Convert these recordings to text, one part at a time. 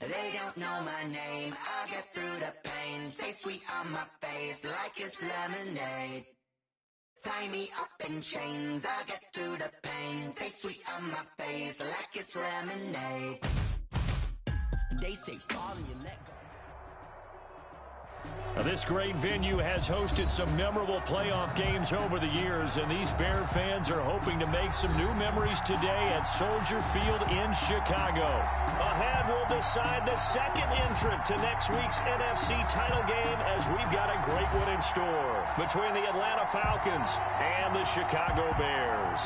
They don't know my name, I get through the pain. Taste sweet on my face like it's lemonade. Tie me up in chains, I get through the pain. Taste sweet on my face like it's lemonade. They say fall in your neck. Now, this great venue has hosted some memorable playoff games over the years, and these Bear fans are hoping to make some new memories today at Soldier Field in Chicago. Ahead, we'll decide the second entrant to next week's NFC title game, as we've got a great one in store between the Atlanta Falcons and the Chicago Bears.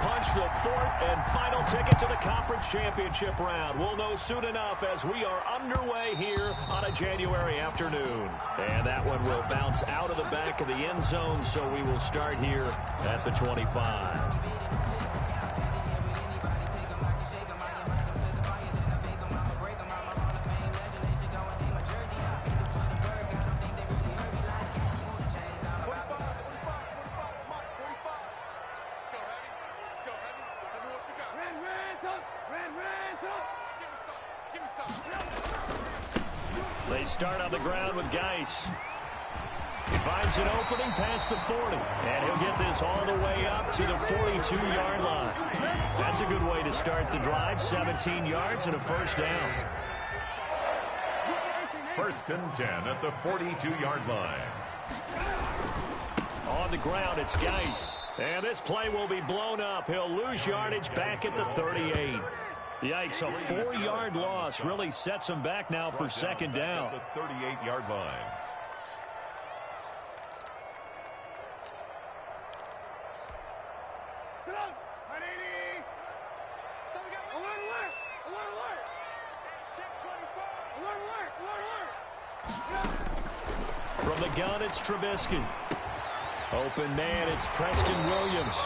Punch the fourth and final ticket to the conference championship round. We'll know soon enough as we are underway here on a January afternoon. And that one will bounce out of the back of the end zone, so we will start here at the 25. They start on the ground with Geis. He finds an opening past the 40, and he'll get this all the way up to the 42-yard line. That's a good way to start the drive. 17 yards and a first down. First and 10 at the 42-yard line. On the ground, it's Geis. And this play will be blown up. He'll lose yardage back at the 38. Yikes, a 4-yard loss really sets him back now for second down. The 38-yard line. From the gun, it's Trubisky. Open man, it's Preston Williams.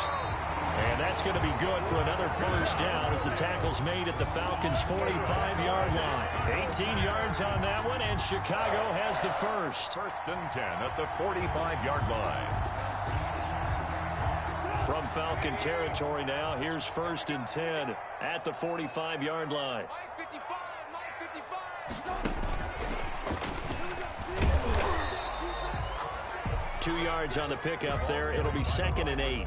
And that's going to be good for another first down as the tackle's made at the Falcons' 45-yard line. 18 yards on that one, and Chicago has the first. First and 10 at the 45-yard line. From Falcon territory now, here's first and 10 at the 45-yard line. 2 yards on the pickup there. It'll be second and 8.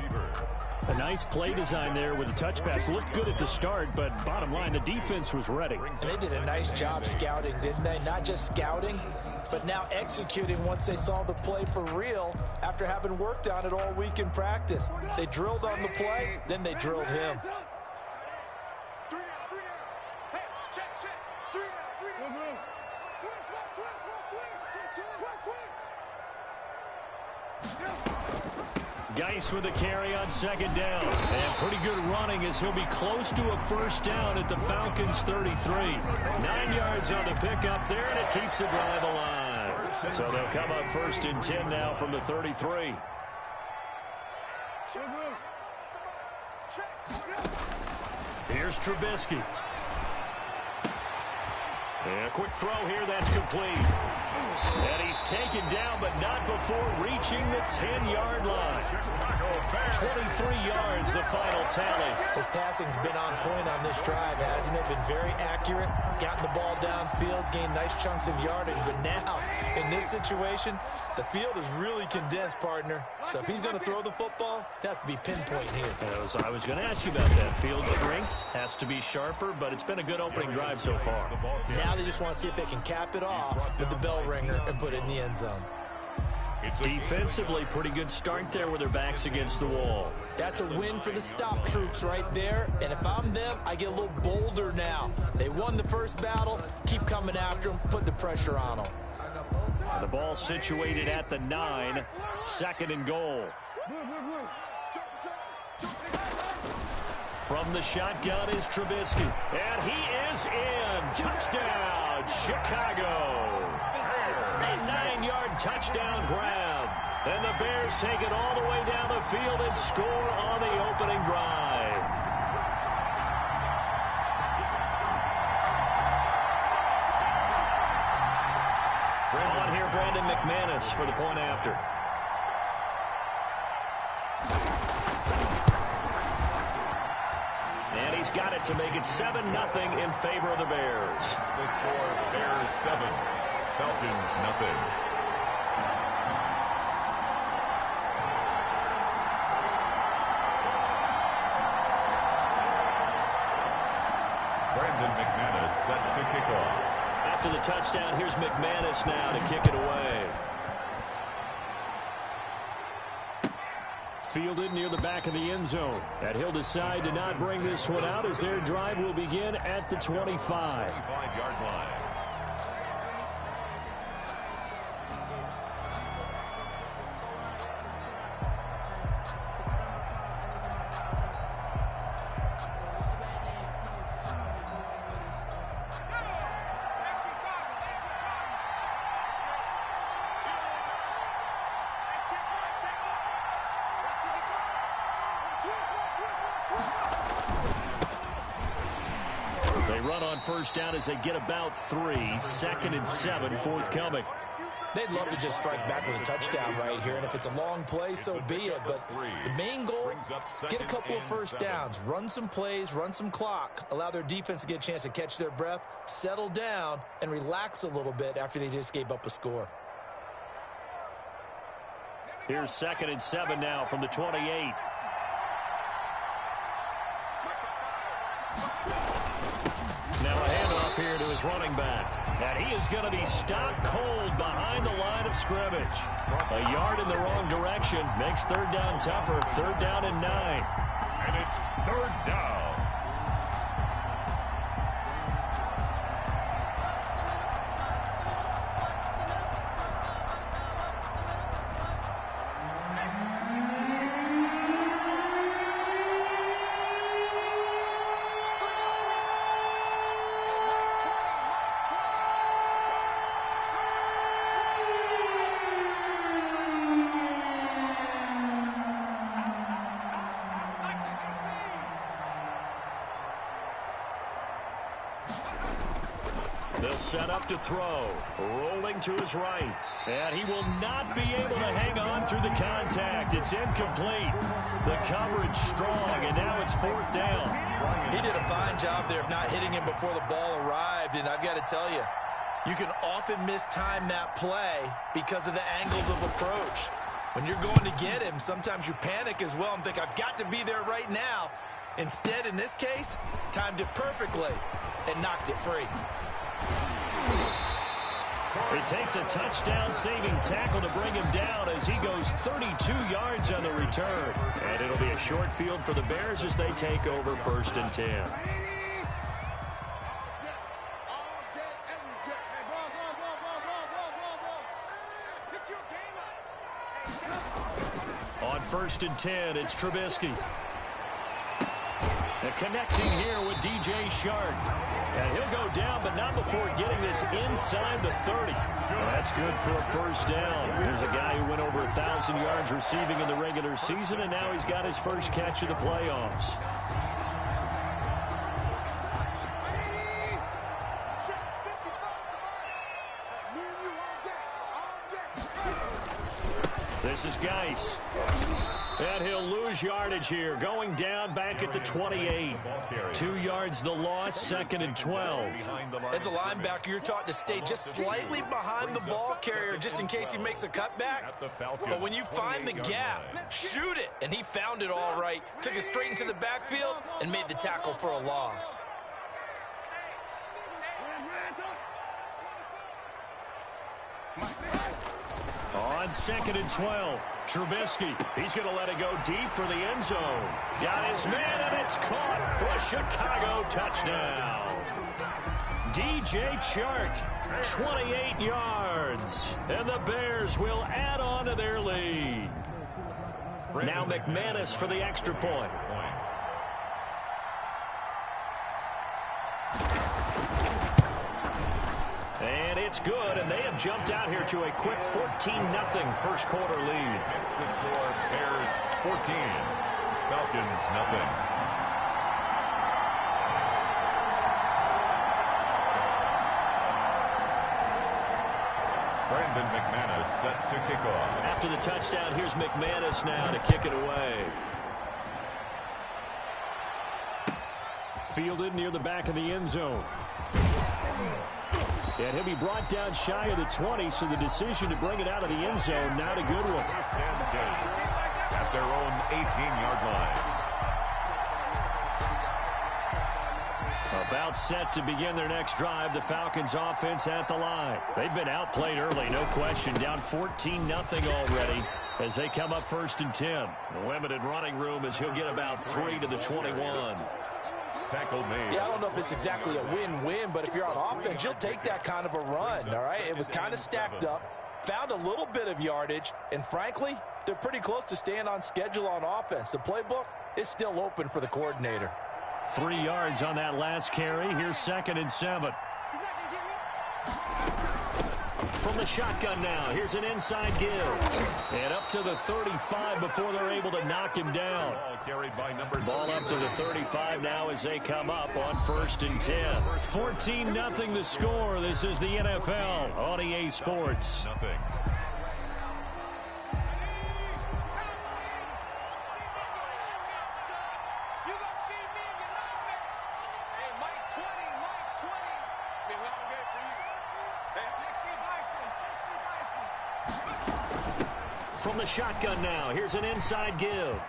A nice play design there with a touch pass. Looked good at the start, but bottom line, the defense was ready. And they did a nice job scouting, didn't they? Not just scouting, but now executing once they saw the play for real after having worked on it all week in practice. They drilled on the play, then they drilled him. Geis with a carry on second down. And pretty good running as he'll be close to a first down at the Falcons' 33. 9 yards on the pickup there, and it keeps the drive alive. So they'll come up first and 10 now from the 33. Here's Trubisky. And a quick throw here, that's complete. And he's taken down, but not before reaching the 10-yard line. 23 yards, the final tally. His passing's been on point on this drive, hasn't it? Been very accurate, gotten the ball downfield, gained nice chunks of yardage. But now, in this situation, the field is really condensed, partner. So if he's going to throw the football, it has to be pinpoint here. I was going to ask you about that. Field shrinks, has to be sharper, but it's been a good opening drive so far. Now they just want to see if they can cap it off with the bell ringer and put it in the end zone. Defensively, pretty good start there with their backs against the wall. That's a win for the stop troops right there. And if I'm them, I get a little bolder now. They won the first battle. Keep coming after them. Put the pressure on them. The ball situated at the 9. Second and goal. From the shotgun is Trubisky. And he is in. Touchdown, Chicago. A 9-yard touchdown grab. And the Bears take it all the way down the field and score on the opening drive. On here, Brandon McManus for the point after. And he's got it to make it 7-0 in favor of the Bears. The score, Bears 7, Falcons nothing. Brandon McManus set to kick off. After the touchdown, here's McManus now to kick it away. Fielded near the back of the end zone. And he'll decide to not bring this one out as their drive will begin at the 25. 25-yard line. They run on first down as they get about 3. 2nd and 7 forthcoming. They'd love to just strike back with a touchdown right here, and if it's a long play, so be it. But the main goal, get a couple of first downs, run some plays, run some clock, allow their defense to get a chance to catch their breath, settle down, and relax a little bit after they just gave up a score. Here's 2nd and 7 now from the 28. Now a handoff here to his running back. And he is going to be stopped cold behind the line of scrimmage. A yard in the wrong direction makes 3rd down tougher. 3rd down and 9. And it's 3rd down. They'll set up to throw. Rolling to his right. And he will not be able to hang on through the contact. It's incomplete. The coverage strong, and now it's 4th down. He did a fine job there of not hitting him before the ball arrived, and I've got to tell you, you can often mistime that play because of the angles of approach. When you're going to get him, sometimes you panic as well and think, I've got to be there right now. Instead, in this case, timed it perfectly and knocked it free. It takes a touchdown-saving tackle to bring him down as he goes 32 yards on the return. And it'll be a short field for the Bears as they take over 1st and 10. On 1st and 10, it's Trubisky. And connecting here with DJ Shark. And he'll go down, but not before getting this inside the 30. That's good for a 1st down. There's a guy who went over 1,000 yards receiving in the regular season, and now he's got his first catch of the playoffs. This is Geis. And he'll lose yardage here, going down back at the 28. 2 yards the loss, 2nd and 12. As a linebacker, you're taught to stay just slightly behind the ball carrier just in case he makes a cutback. But when you find the gap, shoot it. And he found it all right. Took it straight into the backfield and made the tackle for a loss. On 2nd and 12, Trubisky. He's going to let it go deep for the end zone. Got his man, and it's caught for a Chicago touchdown. DJ Chark, 28 yards. And the Bears will add on to their lead. Now McManus for the extra point. And it's good, and they have jumped out here to a quick 14-0 first quarter lead. It's the score, Bears 14, Falcons nothing. Brandon McManus set to kick off. After the touchdown, here's McManus now to kick it away. Fielded near the back of the end zone. And he'll be brought down shy of the 20, so the decision to bring it out of the end zone, not a good one. First and 10 at their own 18-yard line. About set to begin their next drive, the Falcons offense at the line. They've been outplayed early, no question, down 14-0 already as they come up 1st and 10. Limited running room as he'll get about 3 to the 21. Tackle made. Yeah, I don't know if it's exactly a win-win, but if you're on offense, you'll take that kind of a run, all right? It was kind of stacked up, found a little bit of yardage, and frankly, they're pretty close to staying on schedule on offense. The playbook is still open for the coordinator. 3 yards on that last carry. Here's 2nd and 7. From the shotgun now, here's an inside give. And up to the 35 before they're able to knock him down. Ball carried by number Ball up to the 35 now as they come up on 1st and 10. 14-0 the score. This is the NFL on EA Sports. Nothing. From the shotgun now, here's an inside give.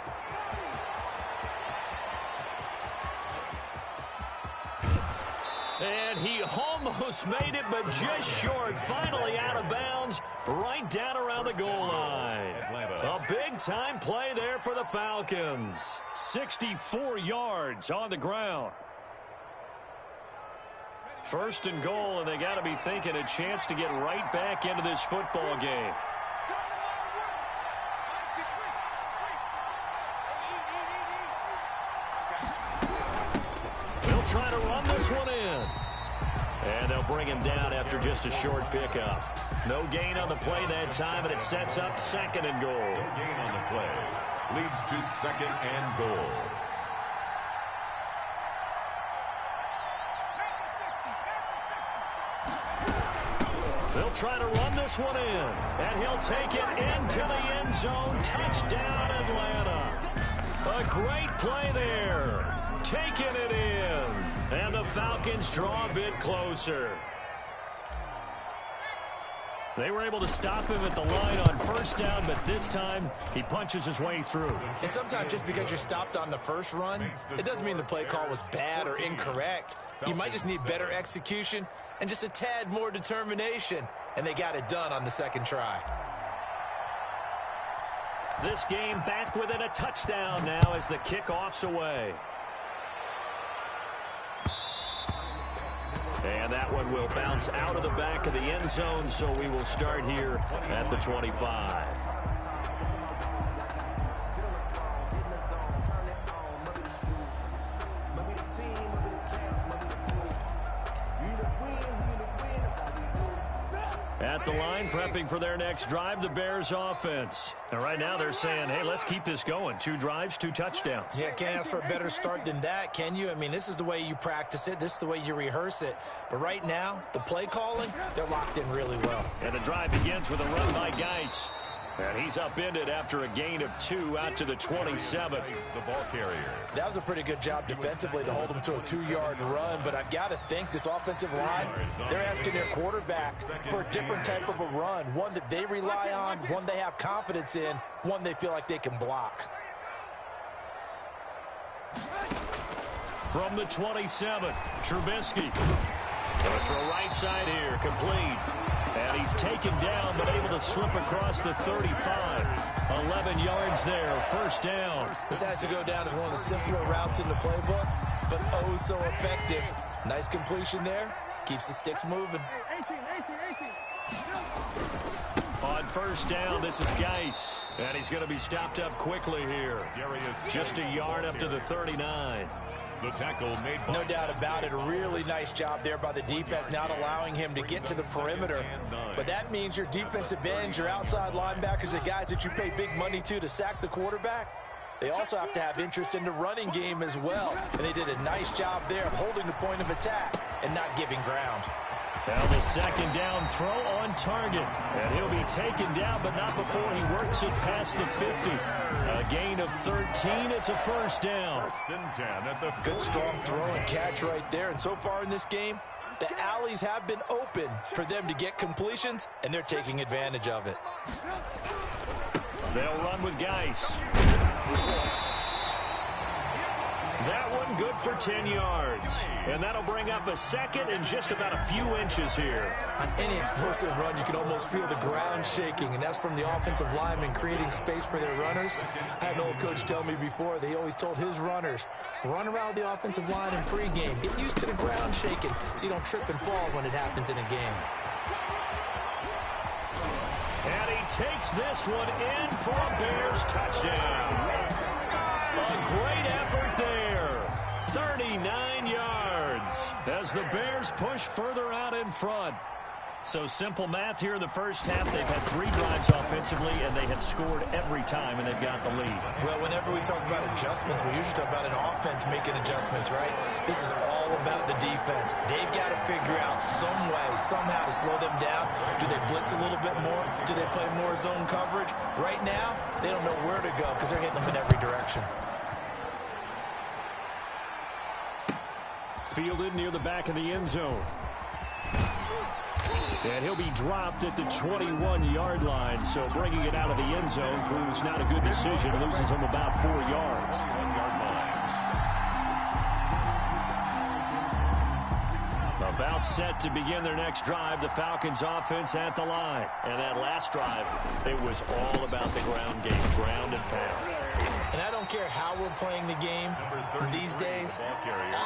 And he almost made it, but just short. Finally out of bounds, right down around the goal line. A big-time play there for the Falcons. 64 yards on the ground. 1st and goal, and they got to be thinking a chance to get right back into this football game. Trying to run this one in. And they'll bring him down after just a short pickup. No gain on the play that time, and it sets up 2nd and goal. No gain on the play. Leads to 2nd and goal. They'll try to run this one in. And he'll take it into the end zone. Touchdown, Atlanta. A great play there. Taking it in. And the Falcons draw a bit closer. They were able to stop him at the line on 1st down, but this time he punches his way through. And sometimes just because you're stopped on the first run, it doesn't mean the play call was bad or incorrect. You might just need better execution and just a tad more determination, and they got it done on the 2nd try. This game back within a touchdown now as the kickoff's away. And that one will bounce out of the back of the end zone, so we will start here at the 25. At the line, prepping for their next drive, the Bears offense. And right now they're saying, hey, let's keep this going. 2 drives, 2 touchdowns. Yeah, can't ask for a better start than that, can you? I mean, this is the way you practice it. This is the way you rehearse it. But right now, the play calling, they're locked in really well. And the drive begins with a run by Geis. And he's upended after a gain of 2 out to the 27. The ball carrier. That was a pretty good job defensively to hold him to a 2-yard run, but I've got to think this offensive line, they're asking their quarterback for a different type of a run, one that they rely on, one they have confidence in, one they feel like they can block. From the 27, Trubisky. Goes for a right side here, complete. And he's taken down, but able to slip across the 35. 11 yards there, 1st down. This has to go down as one of the simpler routes in the playbook, but oh so effective. Nice completion there. Keeps the sticks moving. On 1st down, this is Geis. And he's going to be stopped up quickly here. Just a yard up to the 39. The tackle made by... No doubt about it. A really nice job there by the defense, not allowing him to get to the perimeter. But that means your defensive ends, your outside linebackers, the guys that you pay big money to sack the quarterback, they also have to have interest in the running game as well. And they did a nice job there of holding the point of attack and not giving ground. Now the second down throw on target. And he'll be taken down, but not before he works it past the 50. A gain of 13. It's a first down. First and 10 at the 48. Good strong throw and catch right there. And so far in this game, the alleys have been open for them to get completions, and they're taking advantage of it. They'll run with Geis. That one good for 10 yards. And that'll bring up a second and just about a few inches here. On any explosive run, you can almost feel the ground shaking, and that's from the offensive linemen creating space for their runners. I had an old coach tell me before, they always told his runners, run around the offensive line in pregame. Get used to the ground shaking so you don't trip and fall when it happens in a game. And he takes this one in for a Bears touchdown. A great effort there. 39 yards as the Bears push further out in front. So simple math here in the first half. They've had 3 drives offensively, and they have scored every time, and they've got the lead. Well, whenever we talk about adjustments, we usually talk about an offense making adjustments, right? This is all about the defense. They've got to figure out some way, somehow to slow them down. Do they blitz a little bit more? Do they play more zone coverage? Right now, they don't know where to go because they're hitting them in every direction. Fielded near the back of the end zone. And he'll be dropped at the 21-yard line, so bringing it out of the end zone proves not a good decision. Loses him about 4 yards. About set to begin their next drive, the Falcons offense at the line. And that last drive, it was all about the ground game, ground and pound. And I don't care how we're playing the game these days,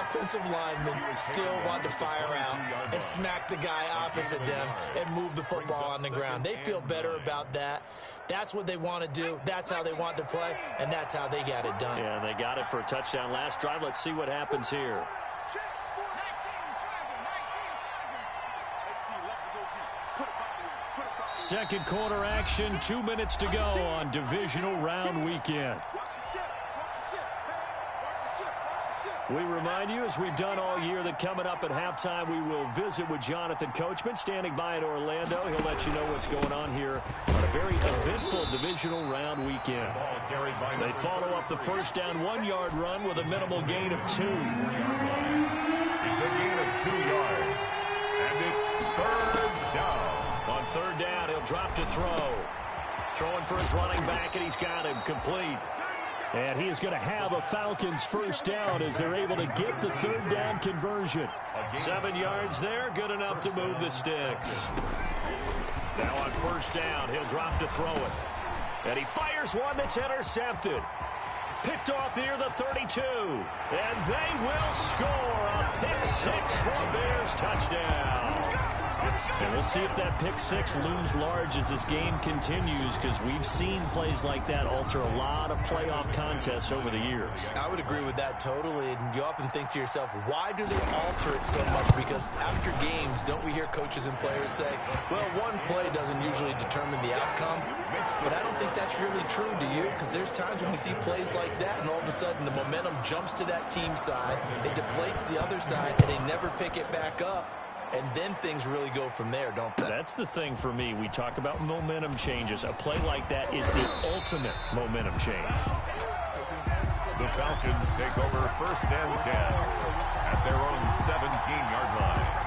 offensive linemen still want to fire out and smack the guy opposite them and move the football on the ground. They feel better about that. That's what they want to do. That's how they want to play, and that's how they got it done. Yeah, they got it for a touchdown last drive. Let's see what happens here. Second quarter action, 2 minutes to go on divisional round weekend. We remind you, as we've done all year, that coming up at halftime, we will visit with Jonathan Coachman, standing by in Orlando. He'll let you know what's going on here on a very eventful divisional round weekend. They follow up the first down 1-yard run with a minimal gain of 2. It's a gain of 2 yards, and it's third down. On third down, he'll drop to throw. Throwing for his running back, and he's got him complete. And he is going to have a Falcons first down as they're able to get the third down conversion. 7 yards there, good enough to move the sticks. Now on first down, he'll drop to throw it. And he fires one that's intercepted. Picked off near the 32. And they will score a pick-6 for a Bears touchdown. And we'll see if that pick-6 looms large as this game continues, because we've seen plays like that alter a lot of playoff contests over the years. I would agree with that totally, and you often think to yourself, why do they alter it so much? Because after games, don't we hear coaches and players say, well, one play doesn't usually determine the outcome? But I don't think that's really true, do you? Because there's times when we see plays like that, and all of a sudden the momentum jumps to that team side, it deflates the other side, and they never pick it back up. And then things really go from there, don't they? That's the thing for me. We talk about momentum changes. A play like that is the ultimate momentum change. The Falcons take over first and 10 at their own 17-yard line.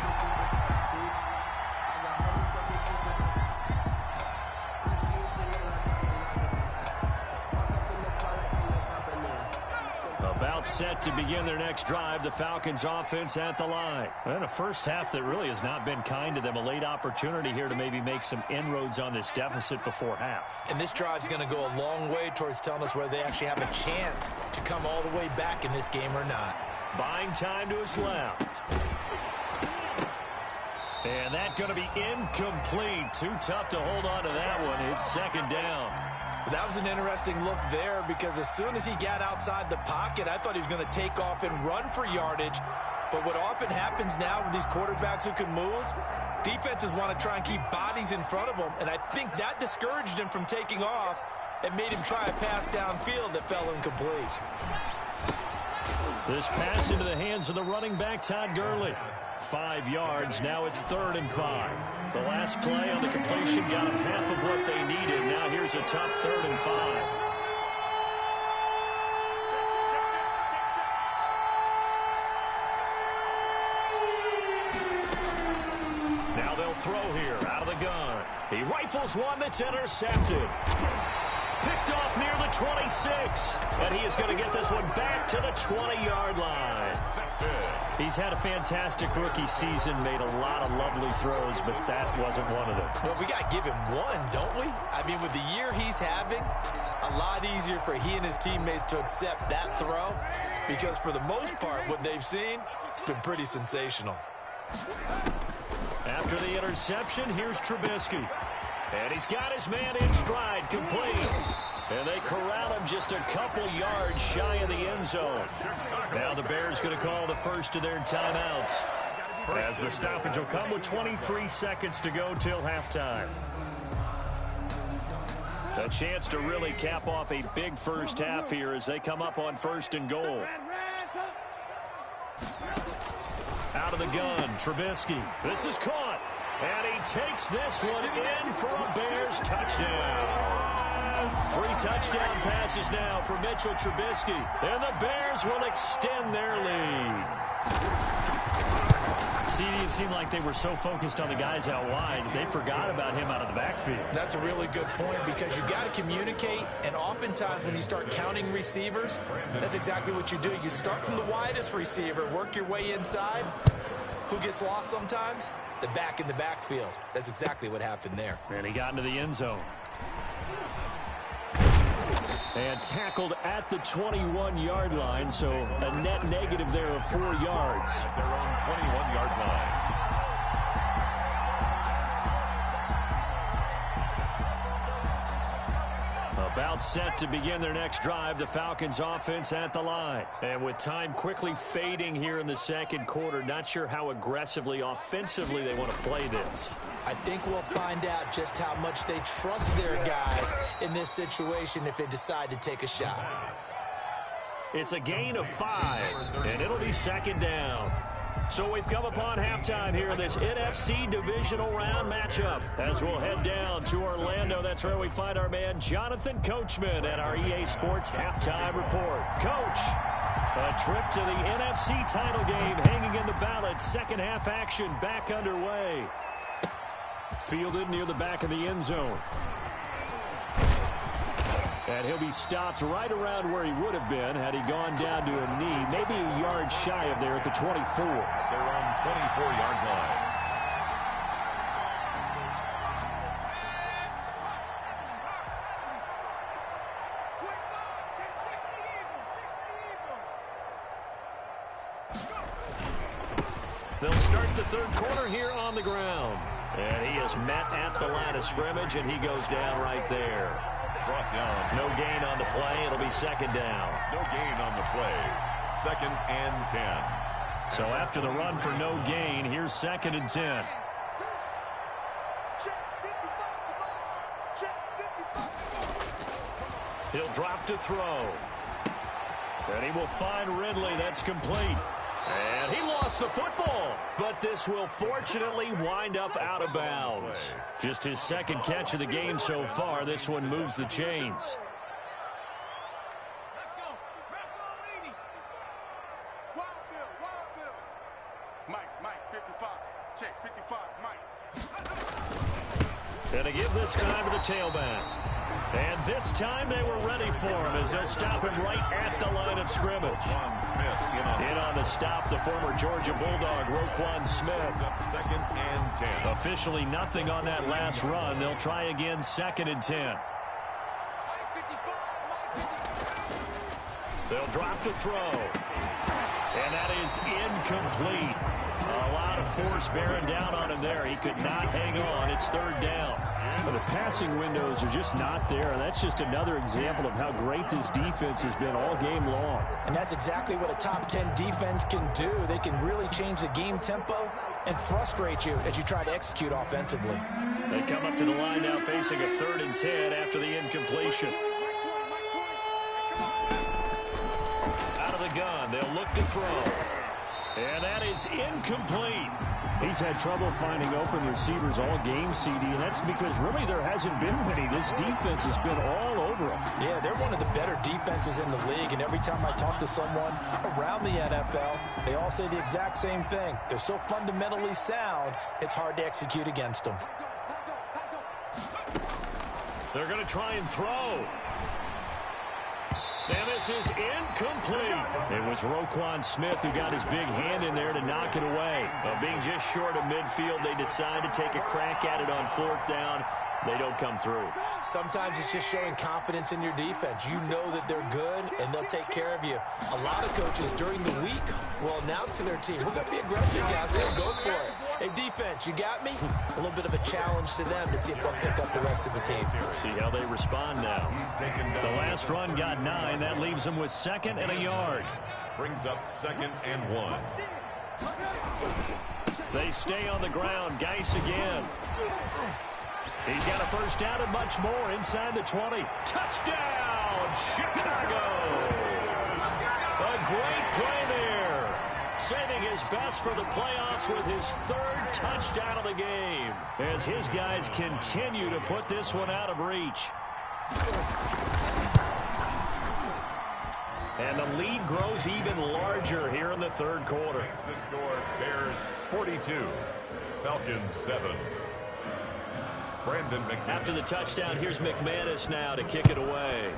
About set to begin their next drive, the Falcons offense at the line. And a first half that really has not been kind to them. A late opportunity here to maybe make some inroads on this deficit before half. And this drive's going to go a long way towards telling us whether they actually have a chance to come all the way back in this game or not. Buying time to his left. And that's going to be incomplete. Too tough to hold on to that one. It's second down. That was an interesting look there, because as soon as he got outside the pocket, I thought he was going to take off and run for yardage. But what often happens now with these quarterbacks who can move, defenses want to try and keep bodies in front of them. And I think that discouraged him from taking off and made him try a pass downfield that fell incomplete. This pass into the hands of the running back, Todd Gurley. 5 yards. Now it's 3rd and 5. The last play on the completion got them half of what they needed. Now here's a tough 3rd and 5. Now they'll throw here out of the gun. He rifles one that's intercepted. Picked off near the 26. And he is going to get this one back to the 20-yard line. He's had a fantastic rookie season, made a lot of lovely throws, but that wasn't one of them. Well, we got to give him one, don't we? I mean, with the year he's having, a lot easier for he and his teammates to accept that throw because for the most part, what they've seen, it's been pretty sensational. After the interception, here's Trubisky. And he's got his man in stride, complete. And they corral him just a couple yards shy of the end zone. Now the Bears going to call the first of their timeouts, as the stoppage will come with 23 seconds to go till halftime. A chance to really cap off a big first half here as they come up on 1st and goal. Out of the gun, Trubisky. This is caught. And he takes this one in for a Bears touchdown. 3 touchdown passes now for Mitchell Trubisky. And the Bears will extend their lead. See, it seemed like they were so focused on the guys out wide, they forgot about him out of the backfield. That's a really good point because you got to communicate, and oftentimes when you start counting receivers, that's exactly what you do. You start from the widest receiver, work your way inside. Who gets lost sometimes? The back in the backfield. That's exactly what happened there. And he got into the end zone. And tackled at the 21-yard line, so a net negative there of 4 yards. At their own 21-yard line. About set to begin their next drive, the Falcons offense at the line. And with time quickly fading here in the second quarter, not sure how aggressively, offensively they want to play this. I think we'll find out just how much they trust their guys in this situation if they decide to take a shot. It's a gain of 5, and it'll be 2nd down. So we've come upon halftime here in this NFC divisional round matchup. As we'll head down to Orlando, that's where we find our man Jonathan Coachman at our EA Sports Halftime Report. Coach, a trip to the NFC title game hanging in the balance. Second half action back underway. Fielded near the back of the end zone. And he'll be stopped right around where he would have been had he gone down to a knee, maybe a yard shy of there at the 24. At their own 24-yard line. They'll start the third quarter here on the ground. And he is met at the line of scrimmage, and he goes down right there. Brought down. No gain on the play. It'll be 2nd down. No gain on the play. 2nd and 10. So after the run for no gain, here's 2nd and 10. He'll drop to throw. And he will find Ridley. That's complete. And he lost the football, but this will fortunately wind up out of bounds. Just his 2nd catch of the game so far. This one moves the chains. Mike, 55. Check, 55, Mike. And to give this time to the tailback. And this time they were ready for him as they'll stop him right at the line of scrimmage. In on the stop, the former Georgia Bulldog, Roquan Smith. 2nd and 10. Officially nothing on that last run. They'll try again, 2nd and 10. They'll drop to throw. And that is incomplete. A lot of force bearing down on him there. He could not hang on. It's 3rd down. Well, the passing windows are just not there. That's just another example of how great this defense has been all game long. And that's exactly what a top 10 defense can do. They can really change the game tempo and frustrate you as you try to execute offensively. They come up to the line now facing a 3rd and 10 after the incompletion. Out of the gun, they'll look to throw. And that is incomplete. He's had trouble finding open receivers all game, CD, and that's because really there hasn't been many. This defense has been all over them. Yeah, they're one of the better defenses in the league, and every time I talk to someone around the NFL, they all say the exact same thing. They're so fundamentally sound, it's hard to execute against them. They're going to try and throw. And this is incomplete. It was Roquan Smith who got his big hand in there to knock it away. Being just short of midfield, they decide to take a crack at it on 4th down. They don't come through. Sometimes it's just showing confidence in your defense. You know that they're good, and they'll take care of you. A lot of coaches during the week will announce to their team, we're going to be aggressive, guys. We're going to go for it. Hey, defense, you got me? A little bit of a challenge to them to see if they'll pick up the rest of the team. See how they respond now. The last run got 9. That leaves them with 2nd and a yard. Brings up 2nd and 1. They stay on the ground. Geis again. He's got a first down and much more inside the 20. Touchdown, Chicago! A great play there. Saving his best for the playoffs with his 3rd touchdown of the game as his guys continue to put this one out of reach. And the lead grows even larger here in the 3rd quarter. The score, Bears 42, Falcons 7. Brandon McManus. After the touchdown, here's McManus now to kick it away.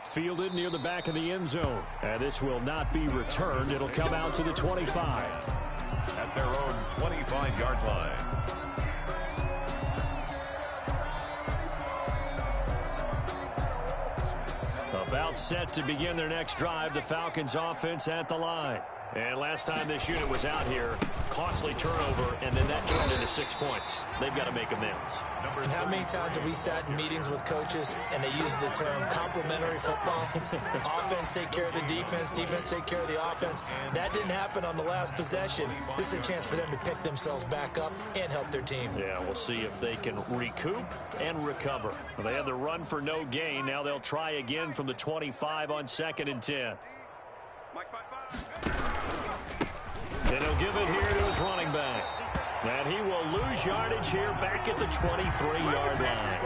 Fielded near the back of the end zone. And this will not be returned. It'll come out to the 25. At their own 25-yard line. About set to begin their next drive, the Falcons offense at the line. And last time this unit was out here, costly turnover, and then that turned into 6 points. They've got to make amends. And how many times have we sat in meetings with coaches and they use the term complementary football? Offense take care of the defense, defense take care of the offense. That didn't happen on the last possession. This is a chance for them to pick themselves back up and help their team. Yeah, we'll see if they can recoup and recover. Well, they had the run for no gain. Now they'll try again from the 25 on 2nd and 10. And he'll give it here to his running back. And he will lose yardage here back at the 23-yard line.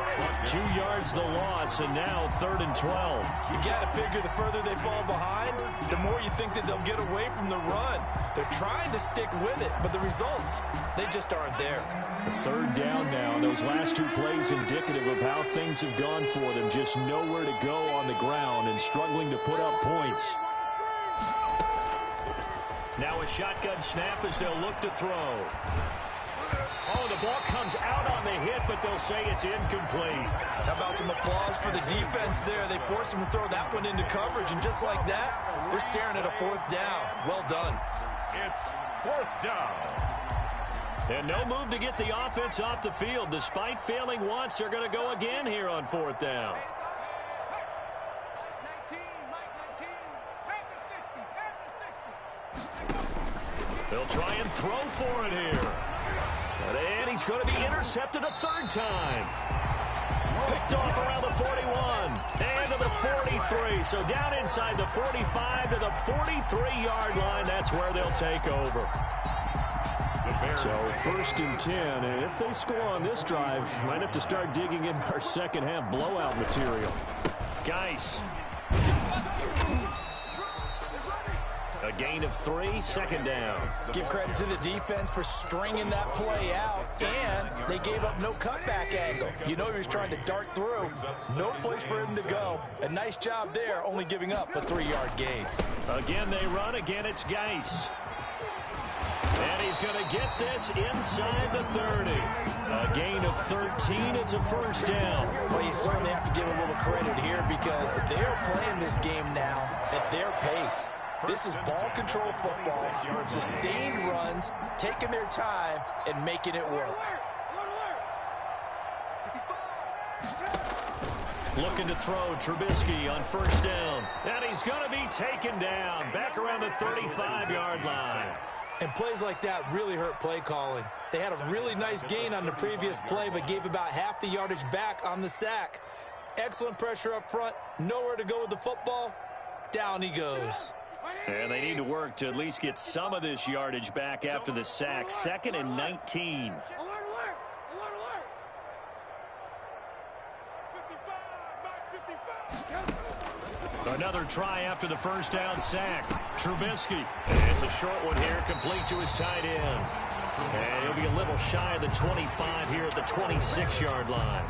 2 yards the loss, and now 3rd and 12. You've got to figure the further they fall behind, the more you think that they'll get away from the run. They're trying to stick with it, but the results, they just aren't there. The 3rd down now. Those last 2 plays indicative of how things have gone for them. Just nowhere to go on the ground and struggling to put up points. Now a shotgun snap as they'll look to throw. Oh, the ball comes out on the hit, but they'll say it's incomplete. How about some applause for the defense there? They forced him to throw that one into coverage, and just like that, they're staring at a 4th down. Well done. It's 4th down. And no move to get the offense off the field. Despite failing once, they're going to go again here on 4th down. They'll try and throw for it here. And he's going to be intercepted a 3rd time. Picked off around the 41. And to the 43. So down inside the 45 to the 43-yard line. That's where they'll take over. So 1st and 10. And if they score on this drive, might have to start digging in our second half blowout material. Geis. A gain of 3, 2nd down. Give credit to the defense for stringing that play out, and they gave up no cutback angle. You know he was trying to dart through. No place for him to go. A nice job there, only giving up a 3-yard gain. Again they run. Again it's Geis. And he's going to get this inside the 30. A gain of 13. It's a 1st down. Well, you certainly have to give a little credit here because they're playing this game now at their pace. This is ball control football, sustained runs, taking their time, and making it work. Looking to throw Trubisky on 1st down. And he's going to be taken down back around the 35-yard line. And plays like that really hurt play calling. They had a really nice gain on the previous play, but gave about half the yardage back on the sack. Excellent pressure up front. Nowhere to go with the football. Down he goes. And they need to work to at least get some of this yardage back after the sack. 2nd and 19. Another try after the first down sack. Trubisky. It's a short one here, complete to his tight end. And he'll be a little shy of the 25 here at the 26-yard line.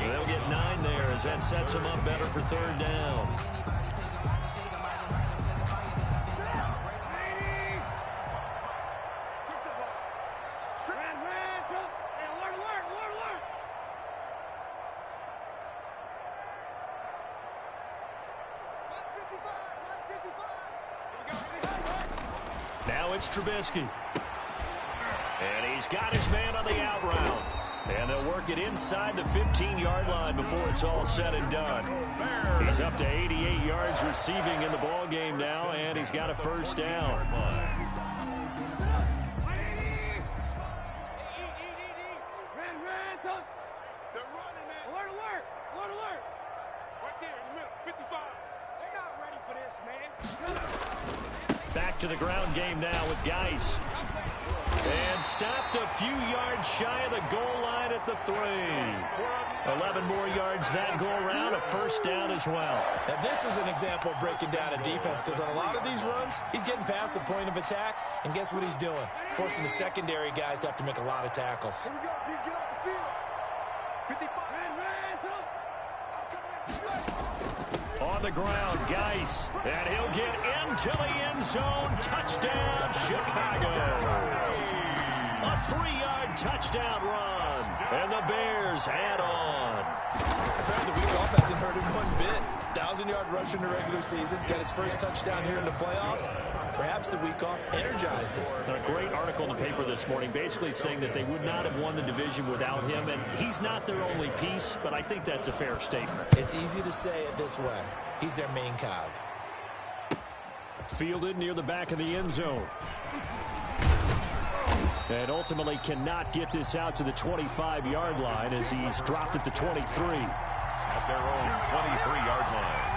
They'll get 9 there as that sets them up better for 3rd down. Now it's Trubisky. And he's got his man on the out route. And they'll work it inside the 15-yard line before it's all said and done. He's up to 88 yards receiving in the ball game now, and he's got a first down. Back to the ground game now with Geis. And stopped a few yards shy of the goal line at the 3. 11 more yards that go around, a first down as well. Now this is an example of breaking down a defense, because on a lot of these runs, he's getting past the point of attack, and guess what he's doing? Forcing the secondary guys to have to make a lot of tackles. Here we go, D. Get off the field. 55. On the ground, Geis. And he'll get into the end zone. Touchdown, Chicago. A 3-yard touchdown run. And the Bears add on. Apparently the week off hasn't hurt him one bit. 1,000-yard rush in the regular season. Got his first touchdown here in the playoffs. Perhaps the week off energized him. A great article in the paper this morning basically saying that they would not have won the division without him. And he's not their only piece, but I think that's a fair statement. It's easy to say it this way. He's their main cog. Fielded near the back of the end zone. And ultimately cannot get this out to the 25-yard line as he's dropped at the 23. At their own 23-yard line.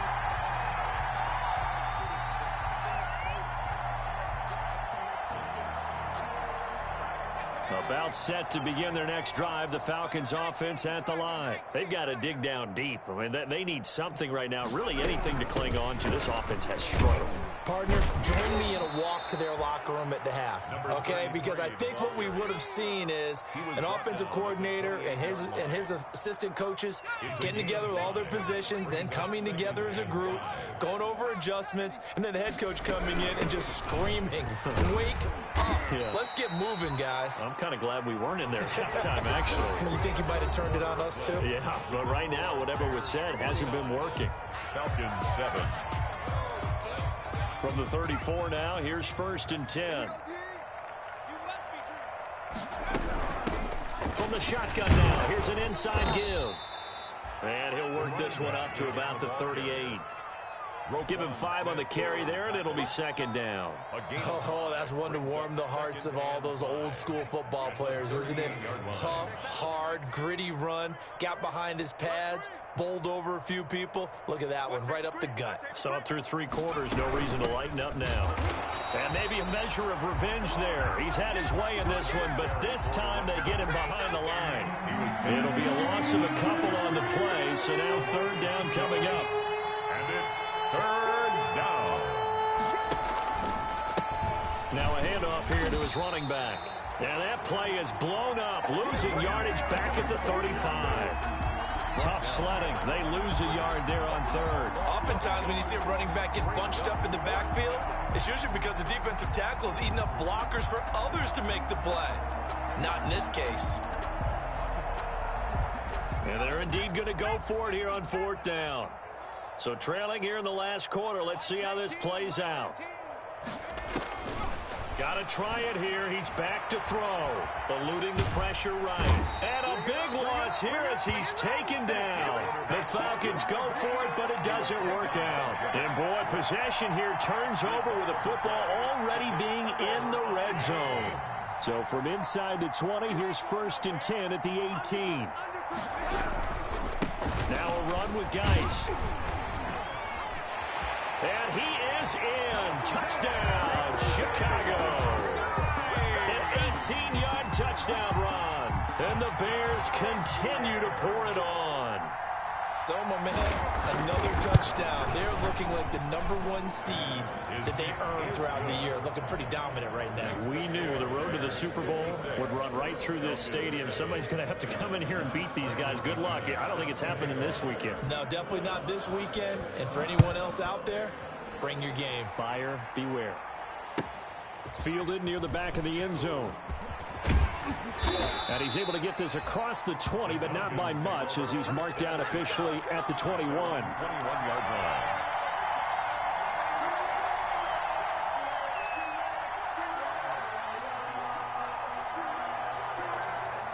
About set to begin their next drive, the Falcons offense at the line. They've got to dig down deep. I mean, they need something right now, really anything to cling on to. This offense has struggled. Partner, join me in a walk to their locker room at the half, okay? Because I think what we would have seen is an offensive coordinator and his assistant coaches getting together with all their positions, then coming together as a group, going over adjustments, and then the head coach coming in and just screaming, wake up. Yeah. Let's get moving, guys. I'm kind of glad we weren't in there at halftime, actually. You think you might have turned it on us, too? Yeah, but right now, whatever was said hasn't been working. Falcons 7. From the 34 now, here's 1st and 10. From the shotgun now, here's an inside give. And he'll work this one up to about the 38. Give him 5 on the carry there, and it'll be 2nd down. Oh, that's one to warm the hearts of all those old-school football players, isn't it? Tough, hard, gritty run. Got behind his pads, bowled over a few people. Look at that one, right up the gut. So up through 3 quarters, no reason to lighten up now. And maybe a measure of revenge there. He's had his way in this one, but this time they get him behind the line. It'll be a loss of a couple on the play, so now 3rd down coming up. And it's 3rd down. Now a handoff here to his running back. And that play is blown up, losing yardage back at the 35. Tough sledding. They lose a yard there on 3rd. Oftentimes when you see a running back get bunched up in the backfield, it's usually because the defensive tackle is eating up blockers for others to make the play. Not in this case. And they're indeed going to go for it here on 4th down. So trailing here in the last quarter. Let's see how this plays out. Got to try it here. He's back to throw. Eluding the pressure right. And a big loss here as he's taken down. The Falcons go for it, but it doesn't work out. And boy, possession here turns over with the football already being in the red zone. So from inside the 20, here's 1st and 10 at the 18. Now a run with Geis. And he is in. Touchdown, Chicago. An 18-yard touchdown run. And the Bears continue to pour it on. So momentum, another touchdown. They're looking like the #1 seed that they earned throughout the year. Looking pretty dominant right now. We knew the road to the Super Bowl would run right through this stadium. Somebody's going to have to come in here and beat these guys. Good luck. I don't think it's happening this weekend. No, definitely not this weekend. And for anyone else out there, bring your game. Buyer beware. Fielded near the back of the end zone. And he's able to get this across the 20, but not by much, as he's marked down officially at the 21. 21-yard line.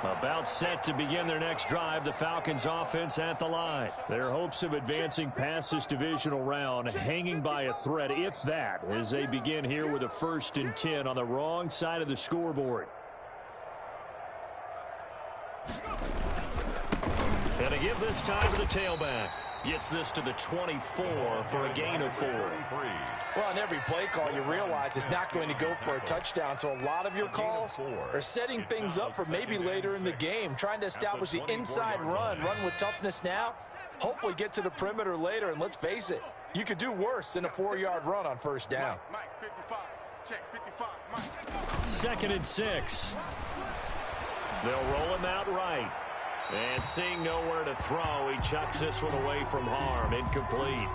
About set to begin their next drive, the Falcons offense at the line. Their hopes of advancing past this divisional round hanging by a thread, if that, as they begin here with a 1st and 10 on the wrong side of the scoreboard. And to give this time to the tailback. Gets this to the 24 for a gain of 4. Well, on every play call, you realize it's not going to go for a touchdown. So a lot of your calls are setting things up for maybe later in the game, trying to establish the inside run with toughness now, hopefully get to the perimeter later. And let's face it, you could do worse than a 4-yard run on 1st down. Mike, 55. Check 55. Mike. 2nd and 6. They'll roll him out right. And seeing nowhere to throw, he chucks this one away from harm. Incomplete.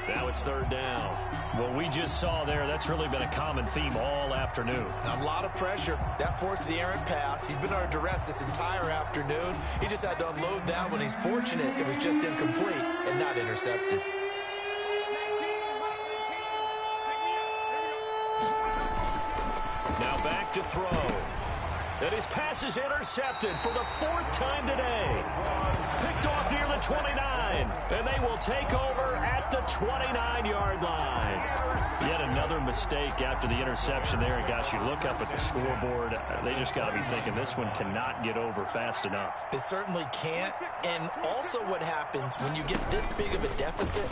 Now it's 3rd down. Well, we just saw there, that's really been a common theme all afternoon. A lot of pressure. That forced the errant pass. He's been under duress this entire afternoon. He just had to unload that one. He's fortunate it was just incomplete and not intercepted. Now back to throw. And his pass is intercepted for the 4th time today. Picked off near the 29. And they will take over at the 29-yard line. Yet another mistake after the interception there. And gosh, you look up at the scoreboard, they just got to be thinking this one cannot get over fast enough. It certainly can't. And also what happens when you get this big of a deficit,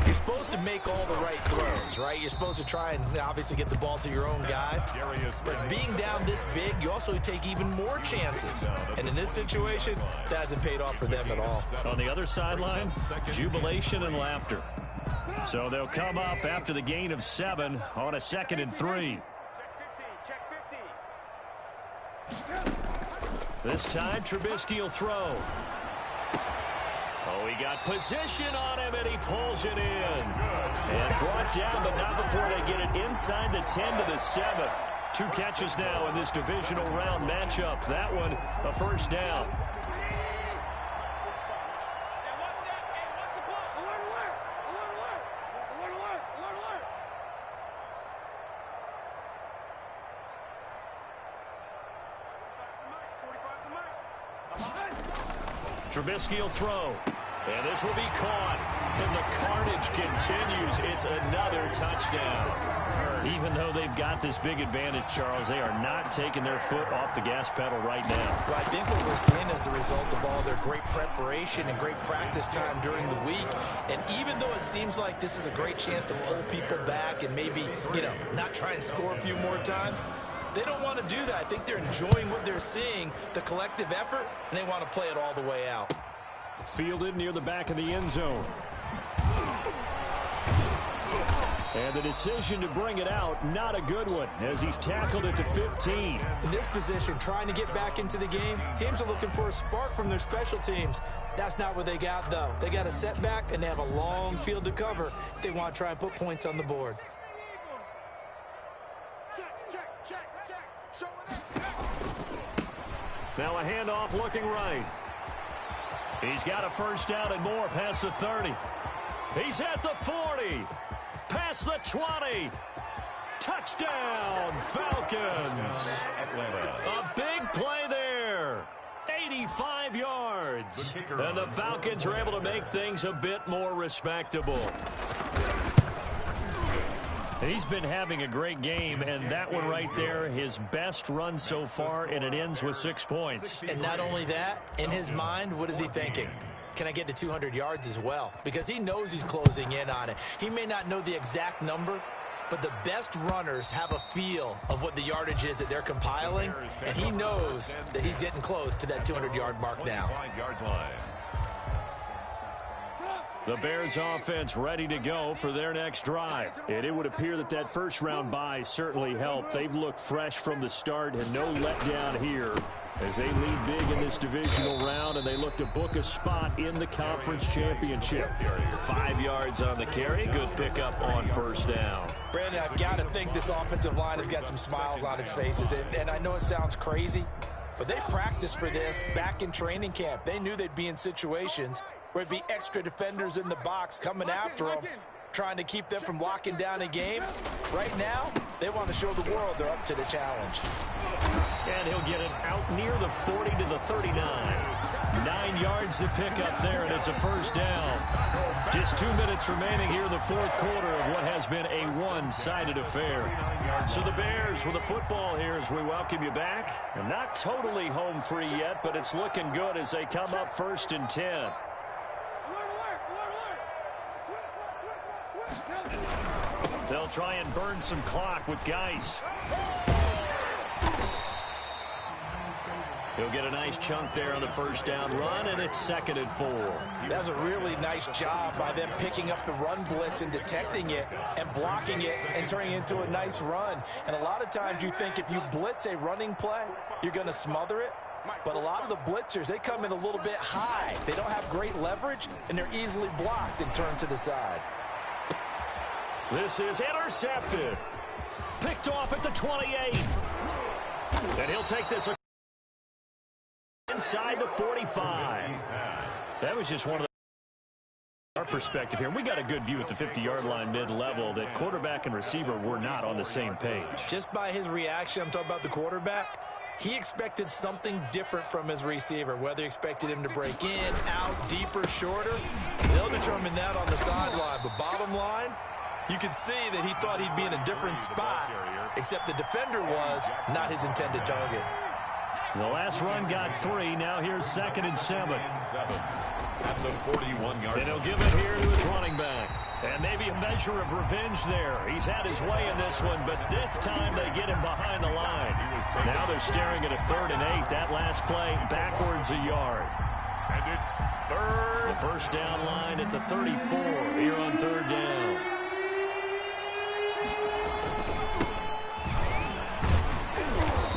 you're supposed to make all the right throws, right? You're supposed to try and obviously get the ball to your own guys. But being down this big, you also take even more chances. And in this situation, that hasn't paid off for them at all. On the other sideline, jubilation and laughter. So they'll come up after the gain of 7 on a 2nd and 3. This time, Trubisky will throw. Oh, he got position on him, and he pulls it in. And brought down, but not before they get it inside the 10 to the 7. 2 catches now in this divisional round matchup. That one, a 1st down. Trubisky will throw. And this will be caught. And the carnage continues. It's another touchdown. Even though they've got this big advantage, Charles, they are not taking their foot off the gas pedal right now. Well, I think what we're seeing is the result of all their great preparation and great practice time during the week. And even though it seems like this is a great chance to pull people back and maybe, not try and score a few more times, they don't want to do that. I think they're enjoying what they're seeing, the collective effort, and they want to play it all the way out. Fielded near the back of the end zone. And the decision to bring it out, not a good one, as he's tackled at the 15. In this position, trying to get back into the game, teams are looking for a spark from their special teams. That's not what they got, though. They got a setback, and they have a long field to cover if they want to try and put points on the board. Now a handoff looking right. He's got a 1st down and more past the 30. He's at the 40. Past the 20. Touchdown, Falcons. A big play there. 85 yards. And the Falcons are able to make things a bit more respectable. He's been having a great game, and that one right there, his best run so far, and it ends with 6 points. And not only that, in his mind, what is he thinking? Can I get to 200 yards as well? Because he knows he's closing in on it. He may not know the exact number, but the best runners have a feel of what the yardage is that they're compiling, and he knows that he's getting close to that 200-yard mark now. The Bears offense ready to go for their next drive. And it would appear that that first-round bye certainly helped. They've looked fresh from the start and no letdown here as they lead big in this divisional round, and they look to book a spot in the conference championship. 5 yards on the carry. Good pickup on first down. Brandon, I've got to think this offensive line has got some smiles on its faces. And I know it sounds crazy, but they practiced for this back in training camp. They knew they'd be in situations where there'd be extra defenders in the box coming after them, trying to keep them from locking down a game. Right now, they want to show the world they're up to the challenge. And he'll get it out near the 40 to the 39. 9 yards to pick up there, and it's a first down. Just 2 minutes remaining here in the fourth quarter of what has been a one-sided affair. So the Bears with the football here as we welcome you back. And not totally home free yet, but it's looking good as they come up 1st and 10. They'll try and burn some clock with Geis. He'll get a nice chunk there on the first down run, and it's 2nd and 4. That's a really nice job by them picking up the run blitz and detecting it and blocking it and turning it into a nice run. And a lot of times you think if you blitz a running play, you're going to smother it. But a lot of the blitzers, they come in a little bit high. They don't have great leverage, and they're easily blocked and turned to the side. This is intercepted. Picked off at the 28. And he'll take this inside the 45. That was just one of our perspective here. We got a good view at the 50-yard line mid-level that quarterback and receiver were not on the same page. Just by his reaction, I'm talking about the quarterback, he expected something different from his receiver, whether he expected him to break in, out, deeper, shorter. They'll determine that on the sideline. But bottom line, you could see that he thought he'd be in a different spot, except the defender was not his intended target. The last run got 3. Now here's 2nd and 7. At the 41-yard. And he'll give it here to his running back. And maybe a measure of revenge there. He's had his way in this one, but this time they get him behind the line. Now they're staring at a 3rd and 8. That last play backwards a yard. And it's 3rd. The first down line at the 34 here on 3rd down.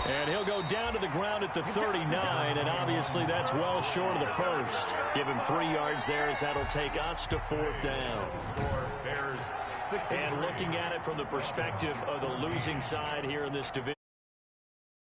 And he'll go down to the ground at the 39, and obviously that's well short of the first. Give him 3 yards there as that'll take us to 4th down. And looking at it from the perspective of the losing side here in this division.